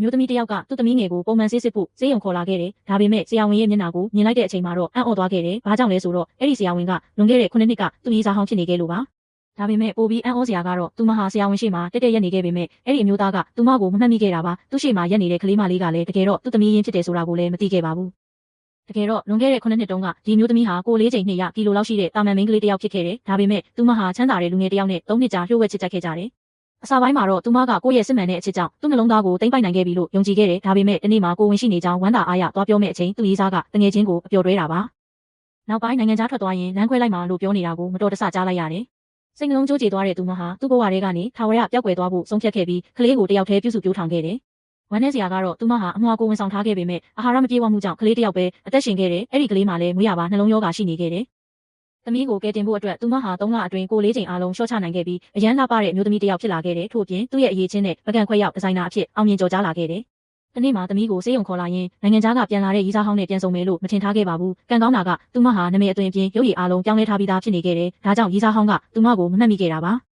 မျိုးသမီးတစ်ယောက်ကသူ့သမီးငယ်ကိုပုံမှန်ဆေးစစ်ဖို့ဆေးရုံခေါ်လာခဲ့တယ်။ဒါပေမဲ့ဆရာဝန်ရဲ့မျက်နှာကိုမြင်လိုက်တဲ့အချိန်မှာတော့အံ့ဩသွားခဲ့တယ်။ဘာကြောင့်လဲဆိုတော့အဲ့ဒီဆရာဝန်ကလွန်ခဲ့တဲ့9နှစ်ကသူ့ရေးစားဟောင်းဖြစ်နေခဲ့လို့ပါ။ဒါပေမဲ့ပိုပြီးအံ့ဩစရာကတော့သူမဟာဆရာဝန်ရှိမှတက်ရက်နေခဲ့ပေမဲ့အဲ့ဒီအမျိုးသားကသူမကိုမမှတ်မိခဲ့တာပါ။သူ့ရှိမှရက်နေတဲ့ကလေးမလေးကလည်းတကယ်တော့သူ့သမီးရင်းဖြစ်တယ်ဆိုတာကိုလည်းမသိခဲ့ပါဘူး။တကယ်တော့လွန်ခဲ့တဲ့9နှစ်တုန်းကဒီမျိုးသမီးဟာကိုလေးချိန်200ကီလိုလောက်ရှိတဲ့တာမန်မိန်းကလေးတစ်ယောက်ဖြစ်ခဲ့တယ်။ဒါပေမဲ့သူမဟာချမ်းသာတဲ့လူငယ်တစ်ယောက်နဲ့3နှစ်ကြာလျှို့ဝှက်ချစ်ကြခဲ့ကြတယ်။အစပိုင်းမှာတော့သူမကကိုယ့်ရဲ့စစ်မှန်တဲ့အချစ်ကြောင့်သူ့နှလုံးသားကိုသိမ်းပိုက်နိုင်ခဲ့ပြီလို့ယုံကြည်ခဲ့တယ်။ဒါပေမဲ့ဒီနေ့မှာကိုဝင်ရှိနေကြောင်းဝမ်းသာအားရသွားပြောမဲ့အချိန်သူ့ရေးစားကတငယ်ချင်းကိုအပျော်တွဲတာပါ။နောက်ပိုင်းနိုင်ငံခြားထွက်သွားရင်လမ်းခွဲလိုက်မှလို့ပြောနေတာကိုမတော်တဆကြားလိုက်ရတယ်။စိတ်နှလုံးကြိုးကြေသွားတဲ့သူမဟာသူ့ဘဝထဲကနေထာဝရပျောက်ကွယ်သွားဖို့ဆုံးဖြတ်ခဲ့ပြီးကလေးကိုတယောက်တည်းပြုစုပြောင်းထောင်ခဲ့တယ်။ဝမ်းနည်းစရာကတော့သူမဟာအမွှာကိုဝန်ဆောင်ထားခဲ့ပေမဲ့အာဟာရမပြေဝမှုကြောင့်ကလေးတယောက်ပဲအသက်ရှင်ခဲ့တယ်။အဲ့ဒီကလေးမှလည်းမွေးရပါနှလုံးရောဂါရှိနေခဲ့တယ်။သမီးကိုကယ်တင်ဖို့အတွက်သူမဟာ3လအတွင်းကိုလေးချိန်အားလုံးရှော့ချနိုင်ခဲ့ပြီးအရန်လှပတဲ့အမျိုးသမီးတစ်ယောက်ဖြစ်လာခဲ့တယ်။ထို့ပြင်သူ့ရဲ့အရေးချင်းနဲ့ပကံခွဲရောက်ဒီဇိုင်နာအဖြစ်အောင်မြင်ကျော်ကြားလာခဲ့တယ်။ဒီနေ့မှာသမီးကိုဆေးရုံခေါ်လာရင်နိုင်ငံခြားကပြန်လာတဲ့ရီစားဟောင်းနဲ့ပြန်ဆုံမယ်လို့မထင်ထားခဲ့ပါဘူး။ကံကောင်းတာကသူမဟာနာမည်အသွင်အပြင်ရုပ်ရည်အားလုံးပြောင်းလဲထားပြီးသားဖြစ်နေခဲ့တယ်။ဒါကြောင့်ရီစားဟောင်းကသူမကိုမမှတ်မိခဲ့တာပါ။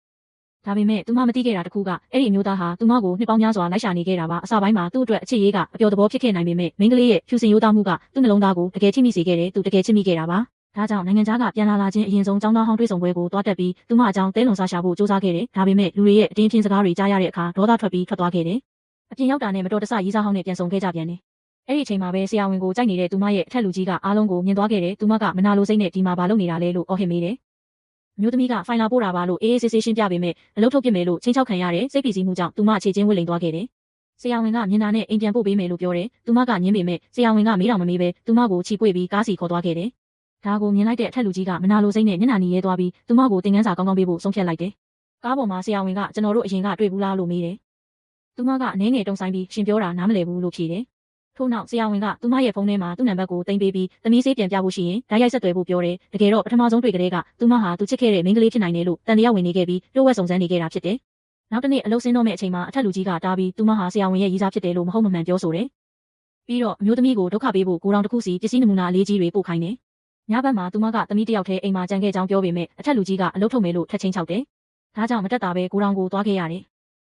ဒါပေမဲ့သူမမသိခဲ့တာတခုကအဲ့ဒီအမျိုးသားဟာသူမကိုနှစ်ပေါင်းများစွာလိုက်ရှာနေခဲ့တာပါအစပိုင်းမှာသူ့အတွက်အချစ်ရေးကအပျော်သဘောဖြစ်ခဲ့နိုင်ပေမဲ့မိန်းကလေးရဲ့ဖြူစင်ရိုးသားမှုကသူ့နှလုံးသားကိုတကယ်ချိမိစေခဲ့တယ်သူတကယ်ချစ်မိခဲ့တာပါဒါကြောင့်နိုင်ငံခြားကပြန်လာခြင်းအရင်ဆုံးចောင်းသားဟောင်းတွေ့ဆုံပွဲကိုတွားတက်ပြီးသူမအကြောင်းတဲလွန်စားရှာဖို့စူးစမ်းခဲ့တယ်ဒါပေမဲ့လူတွေရဲ့အတင်းဖြင်းစကားတွေကြားရတဲ့အခါဒေါသထွက်ပြီးထွက်သွားခဲ့တယ်အပြင်ရောက်တာနဲ့မတော်တဆရေးစားဟောင်းနဲ့ပြန်ဆုံခဲ့ကြပြန်တယ်အဲ့ဒီအချိန်မှာပဲဆရာဝန်ကိုကြိုက်နေတဲ့သူမရဲ့အထက်လူကြီးကအားလုံးကိုမြင်သွားခဲ့တယ်သူမကမနာလိုစိတ်နဲ့ဒီမှာဘာလုပ်နေတာလဲလို့အော်ဟစ်မိတယ်မျိုးသမီးကဖိုင်လာပို့တာပါလို့အေးအေးဆေးဆေးရှင်းပြပေးမယ်အလုပ်ထုတ်ပြမယ်လို့ချင်းချောက်ခံရတယ်စိတ်ပီစီမှုကြောင့်သူမအခြေချင်းဝစ်လိန်သွားခဲ့တယ်ဆရာဝန်ကမြင်တာနဲ့အိမ်ပြန်ပို့ပေးမယ်လို့ပြောတယ်သူမကညင်းပေမဲ့ဆရာဝန်ကမေးတော်မမေးပဲသူမကိုချီပွေပြီးကားစီခေါ်သွားခဲ့တယ်ဒါကိုမြင်လိုက်တဲ့အထက်လူကြီးကမနာလိုစိတ်နဲ့မျက်နှာနီရဲသွားပြီးသူမကိုတင်ငန်းစာကောင်းကောင်းပေးဖို့ဆုံးဖြတ်လိုက်တယ်ကားပေါ်မှာဆရာဝန်ကကျွန်တော်တို့အရင်ကတွေ့ဘူးလားလို့မေးတယ်သူမကအနှဲငယ်တုံဆိုင်ပြီးရှင်ပြောတာနားမလည်ဘူးလို့ဖြေတယ်ထို့နောက်ဆရာဝန်ကသူမရဲ့ဖုန်းထဲမှာသူ့နံပါတ်ကိုတင်ပေးပြီးသမီးဆေးပြန်ပြဖို့ရှိရင်ဓာတ်ရိုက်ဆက်သွယ်ဖို့ပြောတယ်တကယ်တော့ပထမဆုံးတွေ့ကြတဲ့ကသူမဟာသူချစ်ခဲ့တဲ့မိန်းကလေးဖြစ်နိုင်တယ်လို့တန်တရားဝင်နေခဲ့ပြီးတိုးဝက်စုံစမ်းနေခဲ့တာဖြစ်တယ်နောက်တစ်နေ့အလုပ်ဆင်းတော့မဲ့အချိန်မှာအထက်လူကြီးကတားပြီးသူမဟာဆရာဝန်ရဲ့ရည်စားဖြစ်တယ်လို့မဟုတ်မမှန်ပြောဆိုတယ်ပြီးတော့အမျိုးသမီးကိုဒုက္ခပေးဖို့ကိုယ်တော်တစ်ခုစီပစ္စည်းနမူနာအလေးကြီးတွေပို့ခိုင်းတယ်ညဘက်မှာသူမကသမီးတစ်ယောက်တည်းအိမ်မှာကြံခဲ့ကြောင်းပြောပေမဲ့အထက်လူကြီးကအလုပ်ထုတ်မယ်လို့ထက်ချင်းချောက်တယ်ဒါကြောင့်မတက်တာပဲကိုယ်တော်ကိုသွားခဲ့ရတယ်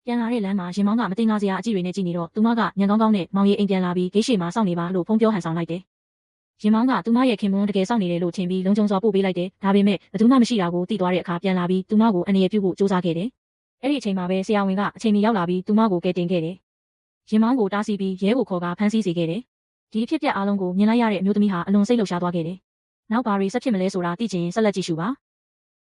ပြန်လာတဲ့လမ်းမှာရင်မောင်းကမတင်ကားစရာအကြည့်တွေနဲ့ကြည့်နေတော့သူမကညံကောင်းကောင်းနဲ့မောင်ရီအိမ်ပြန်လာပြီးဂိတ်ရှိမှာစောင့်နေပါလို့ဖုန်းပြောဟန်ဆောင်လိုက်တယ်။ရင်မောင်းကသူမရဲ့ခင်မွန်းတကယ်စောင့်နေတယ်လို့ထင်ပြီးလုံခြုံစွာပို့ပေးလိုက်တယ်။ဒါပေမဲ့ဘယ်သူမှမရှိတာကိုသိသွားတဲ့အခါပြန်လာပြီးသူမကိုအနေရပြုဖို့စူးစမ်းခဲ့တယ်။အဲ့ဒီအချိန်မှာပဲဆရာဝန်ကအချိန်မီရောက်လာပြီးသူမကိုကယ်တင်ခဲ့တယ်။ရင်မောင်းကိုတားဆီးပြီးရဲကိုခေါ်ကဖမ်းဆီးစေခဲ့တယ်။ဒီအဖြစ်အပျက်အားလုံးကိုမြင်လိုက်ရတဲ့အမျိုးသမီးဟာအလွန်စိတ်လှုပ်ရှားသွားခဲ့တယ်။နောက်ဘာတွေဆက်ဖြစ်မလဲဆိုတာသိချင်ဆက်လက်ကြည့်ရှုပါ။